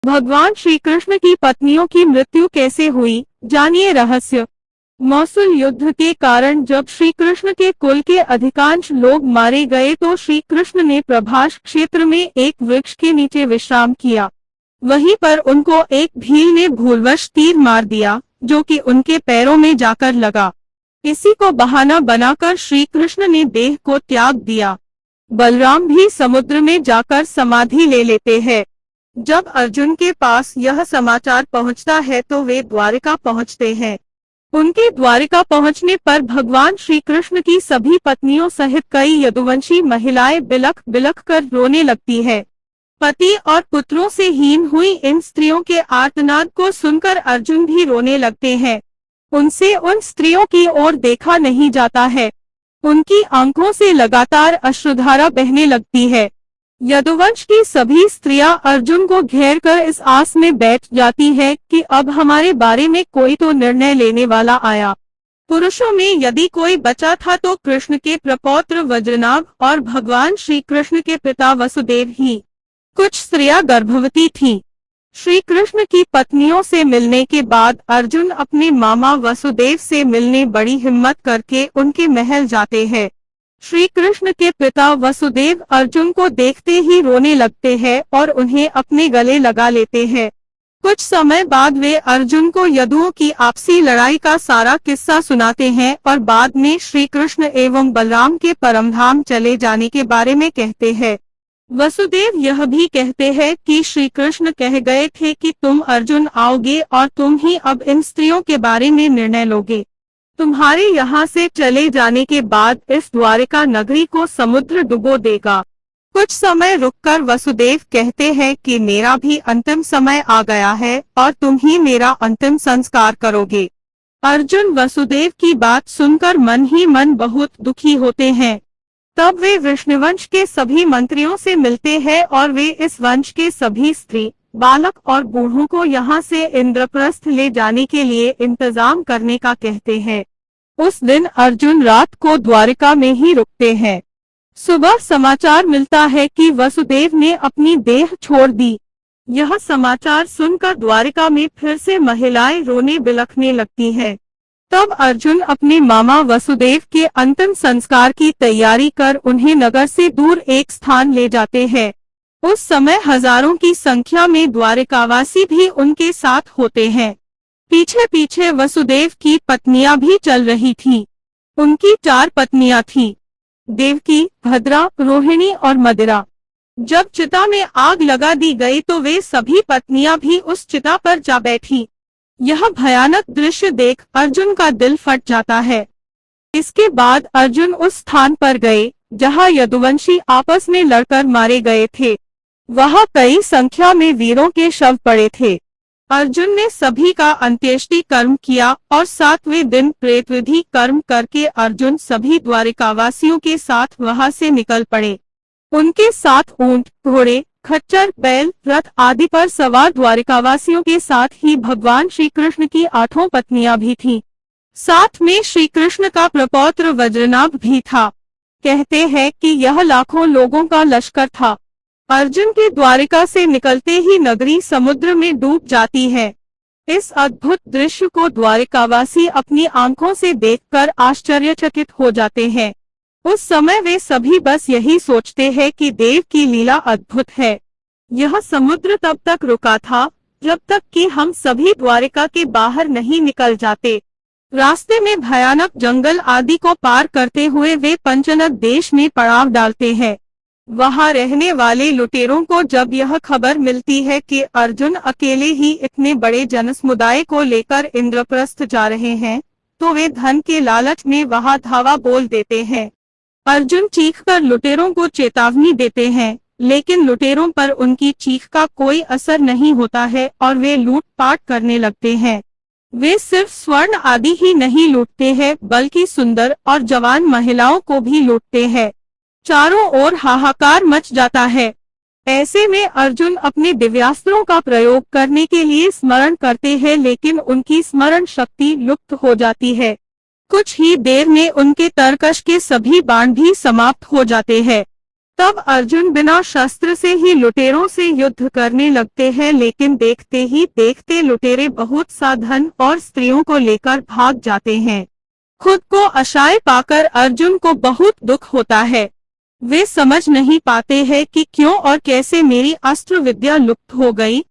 भगवान श्री कृष्ण की पत्नियों की मृत्यु कैसे हुई, जानिए रहस्य। मौसूल युद्ध के कारण जब श्री कृष्ण के कुल के अधिकांश लोग मारे गए तो श्री कृष्ण ने प्रभास क्षेत्र में एक वृक्ष के नीचे विश्राम किया। वहीं पर उनको एक भील ने भूलवश तीर मार दिया, जो कि उनके पैरों में जाकर लगा। इसी को बहाना बनाकर श्री कृष्ण ने देह को त्याग दिया। बलराम भी समुद्र में जाकर समाधि ले लेते हैं। जब अर्जुन के पास यह समाचार पहुंचता है तो वे द्वारिका पहुंचते हैं। उनके द्वारिका पहुंचने पर भगवान श्री कृष्ण की सभी पत्नियों सहित कई यदुवंशी महिलाएं बिलख बिलख कर रोने लगती है। पति और पुत्रों से हीन हुई इन स्त्रियों के आर्तनाद को सुनकर अर्जुन भी रोने लगते हैं। उनसे उन स्त्रियों की ओर देखा नहीं जाता है। उनकी आंखों से लगातार अश्रुधारा बहने लगती है। यदुवंश की सभी स्त्रियां अर्जुन को घेर कर इस आस में बैठ जाती है कि अब हमारे बारे में कोई तो निर्णय लेने वाला आया। पुरुषों में यदि कोई बचा था तो कृष्ण के प्रपौत्र वज्रनाभ और भगवान श्री कृष्ण के पिता वसुदेव ही। कुछ स्त्रियां गर्भवती थीं। श्री कृष्ण की पत्नियों से मिलने के बाद अर्जुन अपने मामा वसुदेव से मिलने बड़ी हिम्मत करके उनके महल जाते हैं। श्री कृष्ण के पिता वसुदेव अर्जुन को देखते ही रोने लगते हैं और उन्हें अपने गले लगा लेते हैं। कुछ समय बाद वे अर्जुन को यदुओं की आपसी लड़ाई का सारा किस्सा सुनाते हैं और बाद में श्री कृष्ण एवं बलराम के परमधाम चले जाने के बारे में कहते हैं। वसुदेव यह भी कहते हैं कि श्री कृष्ण कह गए थे कि तुम अर्जुन आओगे और तुम ही अब इन स्त्रियों के बारे में निर्णय लोगे। तुम्हारे यहाँ से चले जाने के बाद इस द्वारिका नगरी को समुद्र डुबो देगा। कुछ समय रुककर वसुदेव कहते हैं कि मेरा भी अंतिम समय आ गया है और तुम ही मेरा अंतिम संस्कार करोगे। अर्जुन वसुदेव की बात सुनकर मन ही मन बहुत दुखी होते हैं। तब वे विष्णुवंश के सभी मंत्रियों से मिलते हैं और वे इस वंश के सभी स्त्री, बालक और बूढ़ों को यहाँ से इंद्रप्रस्थ ले जाने के लिए इंतजाम करने का कहते हैं। उस दिन अर्जुन रात को द्वारिका में ही रुकते हैं। सुबह समाचार मिलता है कि वसुदेव ने अपनी देह छोड़ दी। यह समाचार सुनकर द्वारिका में फिर से महिलाएं रोने बिलखने लगती हैं। तब अर्जुन अपने मामा वसुदेव के अंतिम संस्कार की तैयारी कर उन्हें नगर से दूर एक स्थान ले जाते हैं। उस समय हजारों की संख्या में द्वारिकावासी भी उनके साथ होते हैं। पीछे पीछे वसुदेव की पत्नियां भी चल रही थीं। उनकी 4 पत्नियां थीं, देवकी, भद्रा, रोहिणी और मदिरा। जब चिता में आग लगा दी गई तो वे सभी पत्नियां भी उस चिता पर जा बैठी। यह भयानक दृश्य देख अर्जुन का दिल फट जाता है। इसके बाद अर्जुन उस स्थान पर गए जहां यदुवंशी आपस में लड़कर मारे गए थे। वहां कई संख्या में वीरों के शव पड़े थे। अर्जुन ने सभी का अंत्येष्टि कर्म किया और 7वें दिन प्रेतविधि कर्म करके अर्जुन सभी द्वारिकावासियों के साथ वहां से निकल पड़े। उनके साथ ऊंट, घोड़े, खच्चर, बैल, रथ आदि पर सवार द्वारिकावासियों के साथ ही भगवान श्री कृष्ण की 8 पत्नियां भी थीं। साथ में श्री कृष्ण का प्रपौत्र वज्रनाभ भी था। कहते हैं कि यह लाखों लोगों का लश्कर था। अर्जुन के द्वारिका से निकलते ही नगरी समुद्र में डूब जाती है। इस अद्भुत दृश्य को द्वारिकावासी अपनी आंखों से देखकर आश्चर्यचकित हो जाते हैं। उस समय वे सभी बस यही सोचते हैं कि देव की लीला अद्भुत है। यह समुद्र तब तक रुका था जब तक कि हम सभी द्वारिका के बाहर नहीं निकल जाते। रास्ते में भयानक जंगल आदि को पार करते हुए वे पंचनद देश में पड़ाव डालते हैं। वहां रहने वाले लुटेरों को जब यह खबर मिलती है कि अर्जुन अकेले ही इतने बड़े जनसमुदाय को लेकर इंद्रप्रस्थ जा रहे हैं, तो वे धन के लालच में वहां धावा बोल देते हैं। अर्जुन चीखकर लुटेरों को चेतावनी देते हैं, लेकिन लुटेरों पर उनकी चीख का कोई असर नहीं होता है और वे लूटपाट करने लगते हैं। वे सिर्फ स्वर्ण आदि ही नहीं लूटते हैं बल्कि सुंदर और जवान महिलाओं को भी लूटते हैं। चारों ओर हाहाकार मच जाता है। ऐसे में अर्जुन अपने दिव्यास्त्रों का प्रयोग करने के लिए स्मरण करते हैं, लेकिन उनकी स्मरण शक्ति लुप्त हो जाती है। कुछ ही देर में उनके तरकश के सभी बाण भी समाप्त हो जाते हैं। तब अर्जुन बिना शस्त्र से ही लुटेरों से युद्ध करने लगते हैं, लेकिन देखते ही देखते लुटेरे बहुत सा धन और स्त्रियों को लेकर भाग जाते हैं। खुद को असहाय पाकर अर्जुन को बहुत दुख होता है। वे समझ नहीं पाते हैं कि क्यों और कैसे मेरी अस्त्र विद्या लुप्त हो गई।